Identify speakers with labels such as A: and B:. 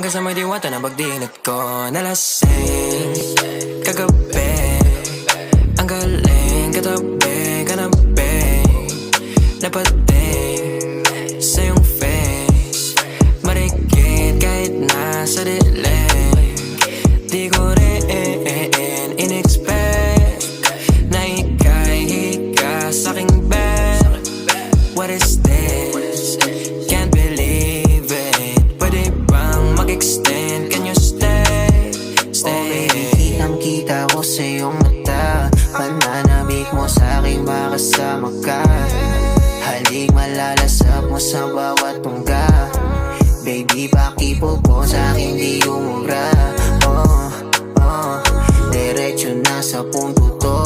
A: ka sa may diwata na pagdinat ko. Nalasing kagabi, ang galing katabi ka na babe. Napating sa iyong face, marikit kahit nasa dilim. Di ko rin in-expect na ika'y hika sa'king bed. What is this? Can't believe it. Pwede bang mag-extend? Can you stay? Stay.
B: Oh baby, kitang-kita ko sa iyong mata. Pananabik mo sa'king makasama ka. Halik malalasap mo sa bawat tungga. Baby, pakipog mo sa'kin di umura. Diretso na sa punto to.